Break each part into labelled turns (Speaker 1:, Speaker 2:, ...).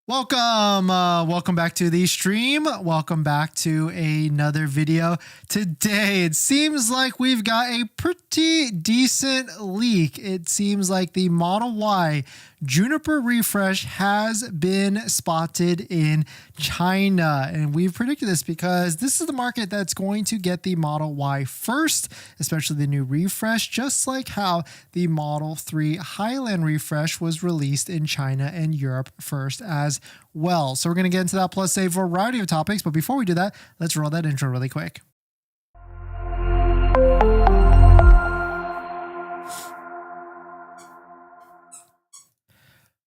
Speaker 1: Welcome back to the stream. Welcome back to another video. Today, it seems like we've got a pretty decent leak. It seems like the Model Y Juniper refresh has been spotted in China. And we've predicted this because this is the market that's going to get the Model Y first, especially the new refresh, just like how the Model 3 Highland refresh was released in China and Europe first as well. So we're going to get into that plus a variety of topics. But before we do that, let's roll that intro really quick.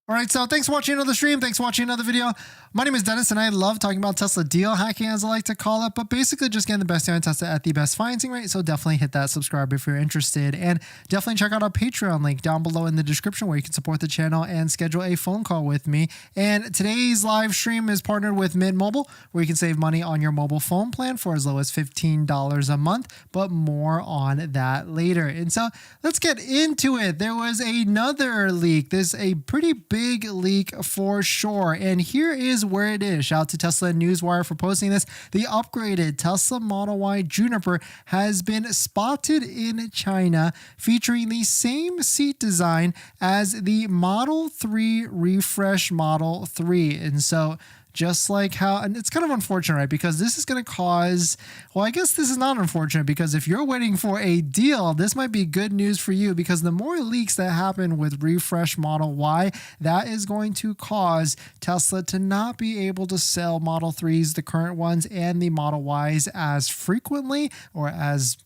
Speaker 1: All right, so thanks for watching another stream. Thanks for watching another video. My name is Dennis, and I love talking about Tesla deal hacking, as I like to call it, but basically just getting the best deal on Tesla at the best financing rate. So definitely hit that subscribe if you're interested, and definitely check out our Patreon link down below in the description where you can support the channel and schedule a phone call with me. And today's live stream is partnered with Mint Mobile, where you can save money on your mobile phone plan for as low as $15 a month, but more on that later. And so let's get into it. There was another leak. This is a pretty big leak for sure, and here is where it is. Shout out to Tesla Newswire for posting this. The upgraded Tesla Model Y Juniper has been spotted in China, featuring the same seat design as the Model 3 refresh Model 3. And so just like how, and it's kind of unfortunate, right? Because this is going to cause, well, I guess this is not unfortunate, because if you're waiting for a deal, this might be good news for you, because the more leaks that happen with refresh Model Y, that is going to cause Tesla to not be able to sell Model 3s, the current ones, and the Model Ys as frequently or as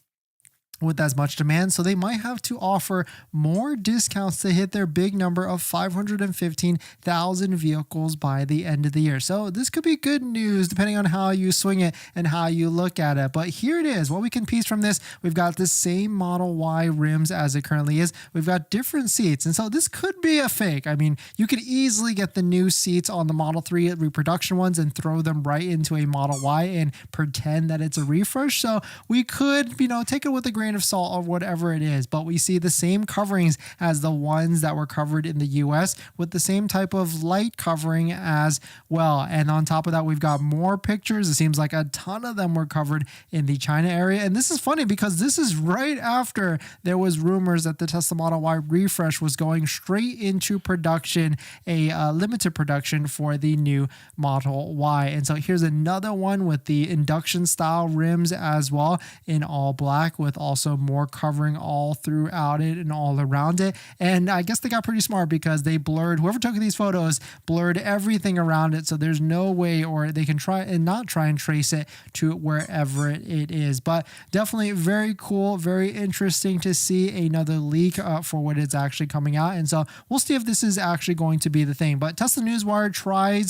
Speaker 1: with as much demand. So they might have to offer more discounts to hit their big number of 515,000 vehicles by the end of the year. So this could be good news depending on how you swing it and how you look at it. But here it is. What we can piece from this, we've got the same Model Y rims as it currently is. We've got different seats. And so this could be a fake. I mean, you could easily get the new seats on the Model 3 reproduction ones and throw them right into a Model Y and pretend that it's a refresh. So we could, take it with a grain of salt or whatever it is, but we see the same coverings as the ones that were covered in the US with the same type of light covering as well. And on top of that, we've got more pictures. It seems like a ton of them were covered in the China area. And this is funny because this is right after there was rumors that the Tesla Model Y refresh was going straight into production, a limited production for the new Model Y. And so here's another one with the induction style rims as well in all black, with also more covering all throughout it and all around it. And I guess they got pretty smart because they blurred, whoever took these photos blurred everything around it, so there's no way, or they can try and trace it to wherever it is. But definitely very cool, very interesting to see another leak for what is actually coming out. And so we'll see if this is actually going to be the thing. But Tesla Newswire tried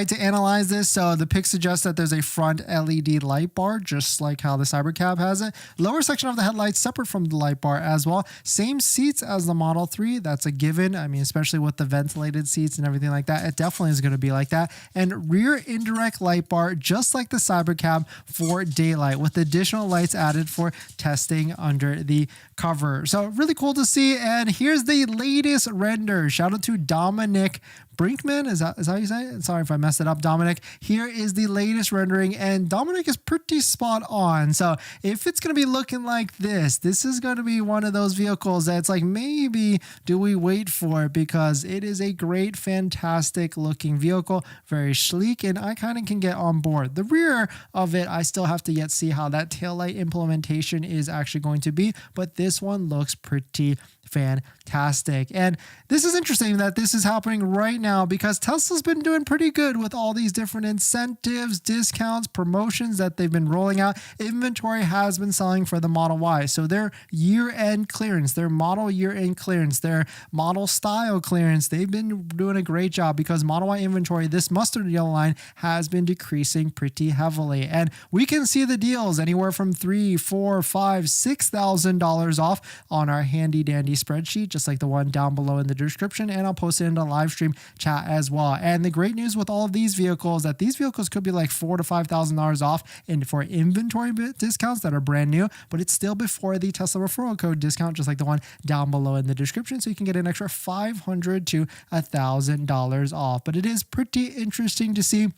Speaker 1: to analyze this. So the pic suggests that there's a front LED light bar, just like how the Cybercab has it. Lower section of the headlights separate from the light bar as well. Same seats as the Model 3. That's a given. I mean, especially with the ventilated seats and everything like that, it definitely is going to be like that. And rear indirect light bar, just like the Cybercab for daylight, with additional lights added for testing under the cover. So really cool to see. And here's the latest render. Shout out to Dominic Brinkman, is that how you say it? Sorry if I messed it up, Dominic. Here is the latest rendering, and Dominic is pretty spot on. So if it's going to be looking like this is going to be one of those vehicles that's like, maybe do we wait for it, because it is a great, fantastic looking vehicle, very sleek, and I kind of can get on board. The rear of it, I still have to yet see how that taillight implementation is actually going to be, but this one looks pretty fantastic. And this is interesting that this is happening right now, because Tesla's been doing pretty good with all these different incentives, discounts, promotions that they've been rolling out. Inventory has been selling for the Model Y. So their year-end clearance, their model year-end clearance, their model style clearance, they've been doing a great job, because Model Y inventory, this mustard yellow line, has been decreasing pretty heavily. And we can see the deals anywhere from $3,000, $4,000, $5,000, $6,000 off on our handy dandy spreadsheet, just like the one down below in the description, and I'll post it in the live stream chat as well. And the great news with all of these vehicles, that these vehicles could be like $4,000 to $5,000 off and for inventory discounts that are brand new, but it's still before the Tesla referral code discount, just like the one down below in the description. So you can get an extra $500 to $1,000 off. But it is pretty interesting to see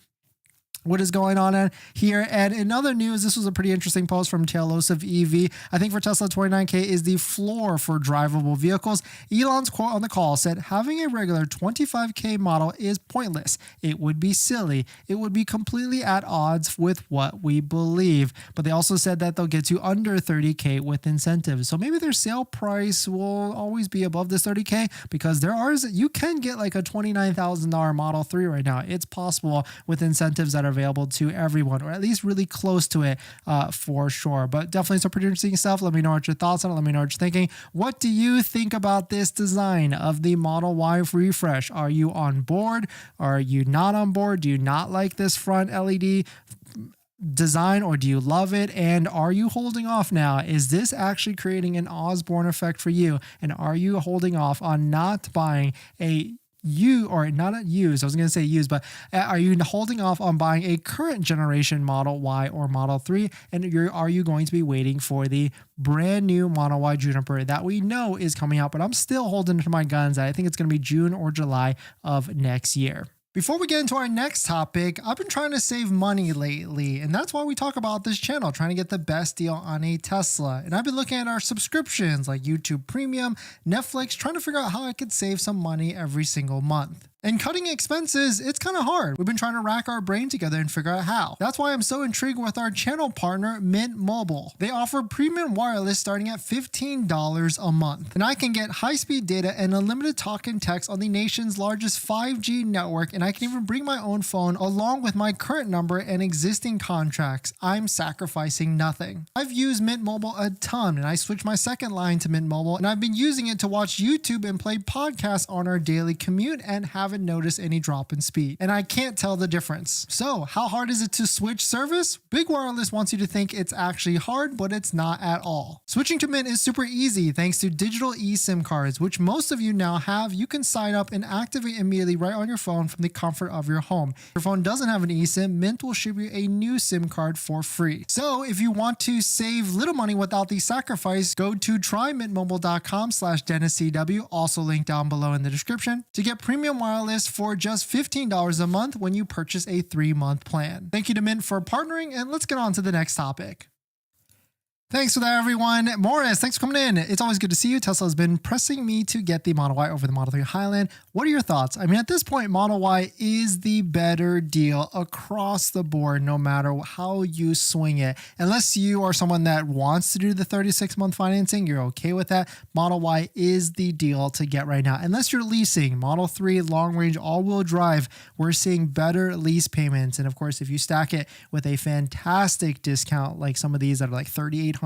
Speaker 1: what is going on here. And in other news, this was a pretty interesting post from Talos of EV. I think for Tesla, 29K is the floor for drivable vehicles. Elon's quote on the call said, having a regular 25K model is pointless. It would be silly. It would be completely at odds with what we believe. But they also said that they'll get to under 30K with incentives. So maybe their sale price will always be above this 30K, because you can get like a $29,000 Model 3 right now. It's possible with incentives that are available to everyone, or at least really close to it for sure. But definitely some pretty interesting stuff. Let me know what your thoughts on it. Let me know what you're thinking. What do you think about this design of the Model Y refresh? Are you on board? Are you not on board? Do you not like this front LED design, or do you love it? And are you holding off now? Is this actually creating an Osborne effect for you? And are you holding off on not buying not used, I was going to say used, but are you holding off on buying a current generation Model Y or Model 3? And are you going to be waiting for the brand new Model Y Juniper that we know is coming out, but I'm still holding to my guns. I think it's going to be June or July of next year. Before we get into our next topic, I've been trying to save money lately, and that's why we talk about this channel, trying to get the best deal on a Tesla. And I've been looking at our subscriptions like YouTube Premium, Netflix, trying to figure out how I could save some money every single month. And cutting expenses, it's kind of hard. We've been trying to rack our brain together and figure out how. That's why I'm so intrigued with our channel partner, Mint Mobile. They offer premium wireless starting at $15 a month. And I can get high-speed data and unlimited talk and text on the nation's largest 5G network, and I can even bring my own phone along with my current number and existing contracts. I'm sacrificing nothing. I've used Mint Mobile a ton, and I switched my second line to Mint Mobile, and I've been using it to watch YouTube and play podcasts on our daily commute and haven't noticed any drop in speed. And I can't tell the difference. So how hard is it to switch service? Big Wireless wants you to think it's actually hard, but it's not at all. Switching to Mint is super easy thanks to digital eSIM cards, which most of you now have. You can sign up and activate immediately right on your phone from the comfort of your home. If your phone doesn't have an eSIM, Mint will ship you a new SIM card for free. So if you want to save little money without the sacrifice, go to trymintmobile.com/DennisCW, also linked down below in the description, to get premium wireless for just $15 a month when you purchase a 3-month plan. Thank you to Mint for partnering, and let's get on to the next topic. Thanks for that, everyone. Morris, thanks for coming in. It's always good to see you. Tesla has been pressing me to get the Model Y over the Model 3 Highland. What are your thoughts? I mean, at this point, Model Y is the better deal across the board, no matter how you swing it. Unless you are someone that wants to do the 36-month financing, you're okay with that. Model Y is the deal to get right now. Unless you're leasing, Model 3 long-range all-wheel drive, we're seeing better lease payments. And of course, if you stack it with a fantastic discount, like some of these that are like $3,800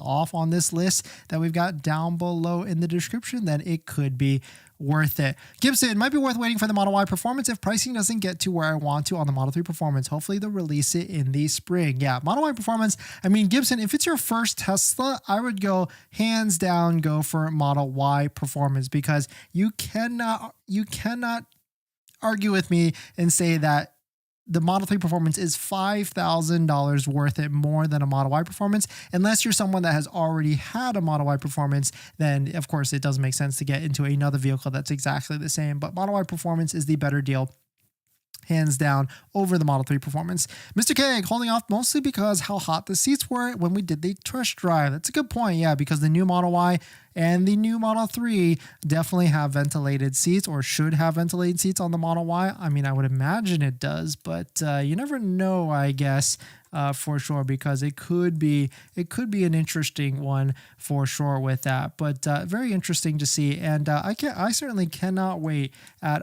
Speaker 1: off on this list that we've got down below in the description, then it could be worth it. Gibson, it might be worth waiting for the Model Y Performance if pricing doesn't get to where I want to on the Model 3 Performance. Hopefully they'll release it in the spring. Yeah, Model Y Performance. I mean, Gibson, if it's your first Tesla, I would go hands down, go for Model Y Performance, because you cannot argue with me and say that the Model 3 Performance is $5,000 worth it more than a Model Y Performance. Unless you're someone that has already had a Model Y Performance, then of course it doesn't make sense to get into another vehicle that's exactly the same. But Model Y Performance is the better deal, hands down, over the Model 3 Performance. Mr. K holding off mostly because how hot the seats were when we did the test drive. That's a good point, yeah, because the new Model Y and the new Model 3 definitely have ventilated seats, or should have ventilated seats on the Model Y. I mean, I would imagine it does, but you never know, I guess, for sure, because it could be an interesting one for sure with that. But very interesting to see, and I certainly cannot wait at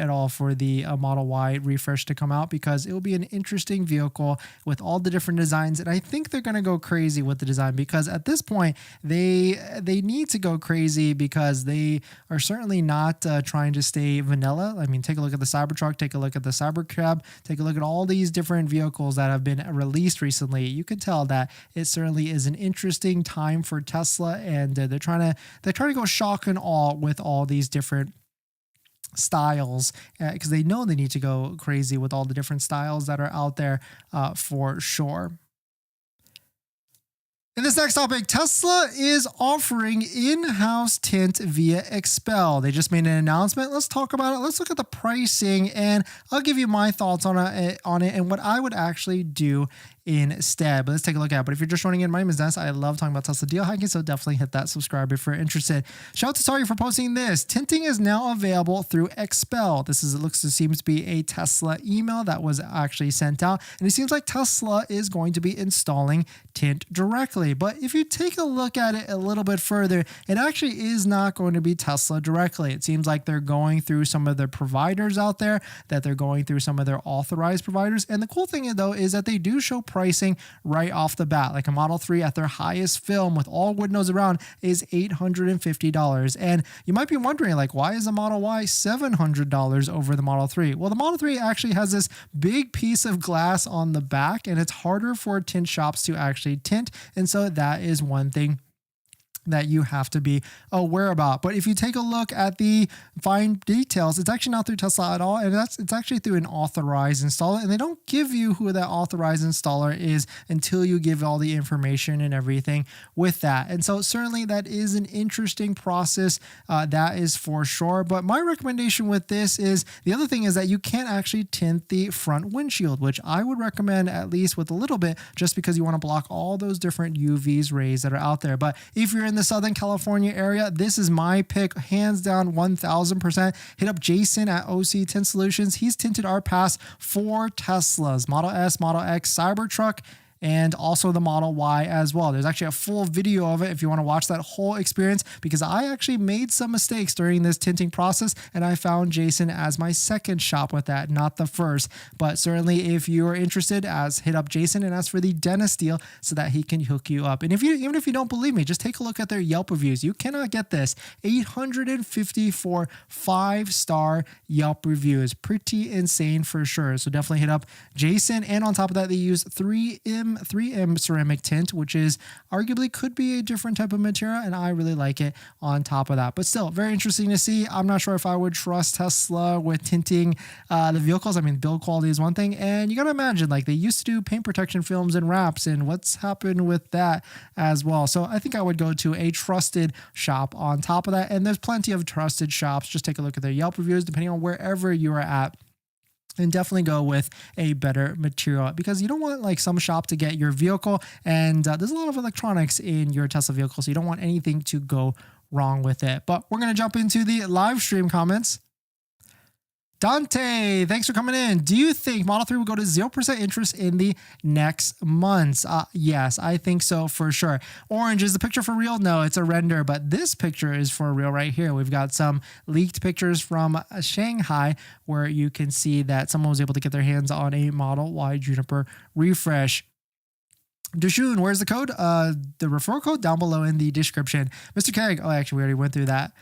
Speaker 1: all for the Model Y refresh to come out, because it will be an interesting vehicle with all the different designs. And I think they're going to go crazy with the design, because at this point they need to go crazy, because they are certainly not trying to stay vanilla. I mean, take a look at the Cybertruck, take a look at the Cybercab, take a look at all these different vehicles that have been released recently, you can tell that it certainly is an interesting time for Tesla, and they're trying to go shock and awe with all these different styles, because they know they need to go crazy with all the different styles that are out there for sure. In this next topic, Tesla is offering in-house tint via Expel. They just made an announcement. Let's talk about it. Let's look at the pricing, and I'll give you my thoughts on it and what I would actually do instead. But let's take a look at it. But if you're just joining in, my name is Dennis. I love talking about Tesla deal hacking, so definitely hit that subscribe if you're interested. Shout out to Sorry for posting this. Tinting is now available through Expel. It seems to be a Tesla email that was actually sent out, and it seems like Tesla is going to be installing Tint directly. But if you take a look at it a little bit further, it actually is not going to be Tesla directly. It seems like they're going through some of their providers out there, that they're going through some of their authorized providers. And the cool thing though is that they do show pricing right off the bat. Like a Model 3 at their highest film with all windows around is $850. And you might be wondering, like, why is the Model Y $700 over the Model 3? Well, the Model 3 actually has this big piece of glass on the back, and it's harder for tint shops to actually tint. And so that is one thing that you have to be aware about. But if you take a look at the fine details, it's actually not through Tesla at all, and it's actually through an authorized installer, and they don't give you who that authorized installer is until you give all the information and everything with that. And so certainly that is an interesting process, that is for sure. But my recommendation with this is, the other thing is that you can't actually tint the front windshield, which I would recommend at least with a little bit, just because you want to block all those different UVs rays that are out there. But if you're in the Southern California area, this is my pick, hands down, 1000%. Hit up Jason at OC Tint Solutions. He's tinted our past 4 Teslas, Model S, Model X, Cybertruck, and also the Model Y as well. There's actually a full video of it if you want to watch that whole experience, because I actually made some mistakes during this tinting process, and I found Jason as my second shop with that, not the first. But certainly if you're interested, hit up Jason and ask for the dentist deal so that he can hook you up. And even if you don't believe me, just take a look at their Yelp reviews. You cannot get this. 854 5-star Yelp reviews. Pretty insane for sure. So definitely hit up Jason. And on top of that, they use 3M ceramic tint, which is arguably could be a different type of material, and I really like it on top of that. But still, very interesting to see. I'm not sure if I would trust Tesla with tinting the vehicles. I mean, build quality is one thing, and you gotta imagine, like, they used to do paint protection films and wraps, and what's happened with that as well. So I think I would go to a trusted shop on top of that, and there's plenty of trusted shops. Just take a look at their Yelp reviews depending on wherever you are at, and definitely go with a better material, because you don't want like some shop to get your vehicle, and there's a lot of electronics in your Tesla vehicle, so you don't want anything to go wrong with it. But we're going to jump into the live stream comments. Dante, thanks for coming in. Do you think Model 3 will go to 0% interest in the next months? Yes, I think so for sure. Orange, is the picture for real? No, it's a render, but this picture is for real right here. We've got some leaked pictures from Shanghai where you can see that someone was able to get their hands on a Model Y Juniper refresh. Dashun, where's the code? The referral code down below in the description. Mr. Keg, oh, actually, we already went through that.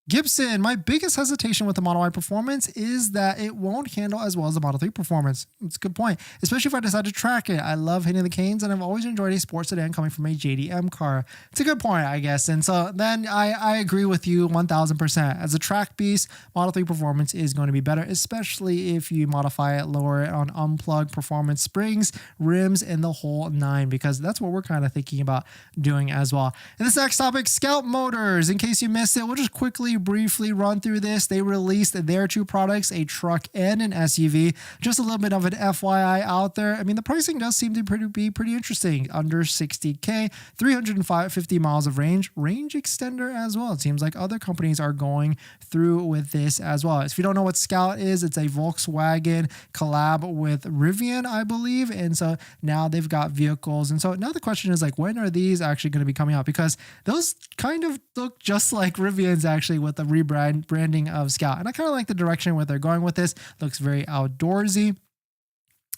Speaker 1: Gibson, my biggest hesitation with the Model Y performance is that it won't handle as well as the Model 3 performance. It's a good point, especially if I decide to track it. I love hitting the canes, and I've always enjoyed a sports sedan coming from a JDM car. It's a good point, I guess. And so then I agree with you 1000%. As a track beast, Model 3 performance is going to be better, especially if you modify it, lower it on Unplugged performance, springs, rims, and the whole 9, because that's what we're kind of thinking about doing as well. And this next topic, Scout Motors. In case you missed it, we'll just quickly briefly run through this. They released their 2 products, a truck and an SUV. Just a little bit of an FYI out there. I mean, the pricing does seem to be pretty interesting. Under $60K, 350 miles of range extender as well. It seems like other companies are going through with this as well. If you don't know what Scout is, it's a Volkswagen collab with Rivian, I believe. And so now they've got vehicles. And so now the question is, like, when are these actually going to be coming out? Because those kind of look just like Rivian's actually, with the rebranding of Scout. And I kind of like the direction where they're going with this. Looks very outdoorsy.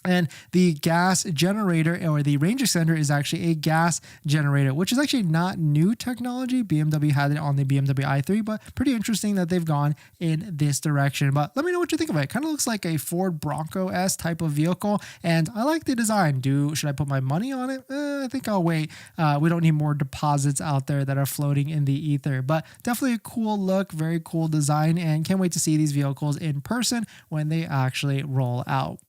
Speaker 1: And the gas generator or the range extender is actually a gas generator, which is actually not new technology. BMW had it on the BMW i3, but pretty interesting that they've gone in this direction. But let me know what you think of it. Kind of looks like a Ford Bronco-esque type of vehicle, and I like the design. Should I put my money on it? I think I'll wait. We don't need more deposits out there that are floating in the ether, but definitely a cool look, very cool design, and can't wait to see these vehicles in person when they actually roll out.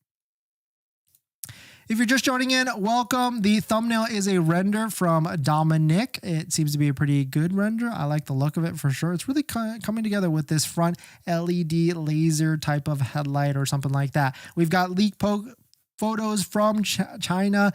Speaker 1: If you're just joining in, welcome. The thumbnail is a render from Dominic. It seems to be a pretty good render. I like the look of it for sure. It's really coming together with this front LED laser type of headlight or something like that. We've got leak photos from China,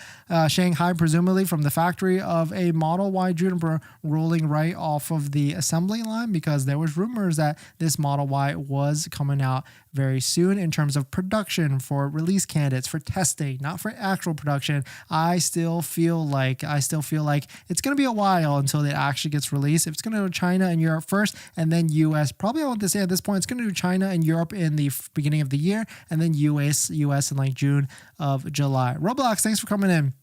Speaker 1: Shanghai, presumably from the factory, of a Model Y Juniper rolling right off of the assembly line, because there was rumors that this Model Y was coming out very soon in terms of production for release candidates, for testing, not for actual production. I still feel like it's going to be a while until it actually gets released. If it's going to go to China and Europe first, and then US, probably I want to say at this point, it's going to do China and Europe in the beginning of the year, and then US in like June of July. Roblox, thanks for coming in.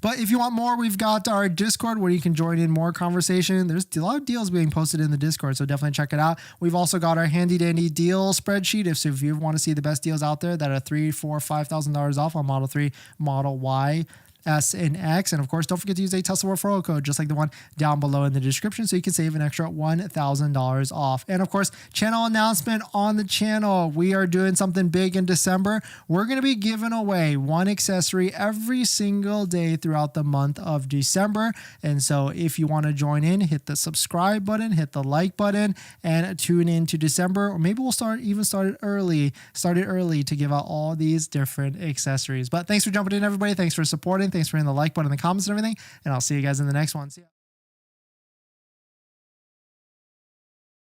Speaker 1: But if you want more, we've got our Discord where you can join in more conversation. There's a lot of deals being posted in the Discord, so definitely check it out. We've also got our handy dandy deal spreadsheet. If you want to see the best deals out there that are $3,000, $4,000, $5,000 off on Model 3, Model Y, S, and X. And of course, don't forget to use a Tesla referral code just like the one down below in the description, so you can save an extra $1,000 off. And of course, channel announcement on the channel. We are doing something big in December. We're going to be giving away one accessory every single day throughout the month of December. And so if you want to join in, hit the subscribe button, hit the like button, and tune in to December. Or maybe we'll start it early to give out all these different accessories. But thanks for jumping in, everybody. Thanks for supporting. Thanks for hitting the like button in the comments and everything. And I'll see you guys in the next one. See ya.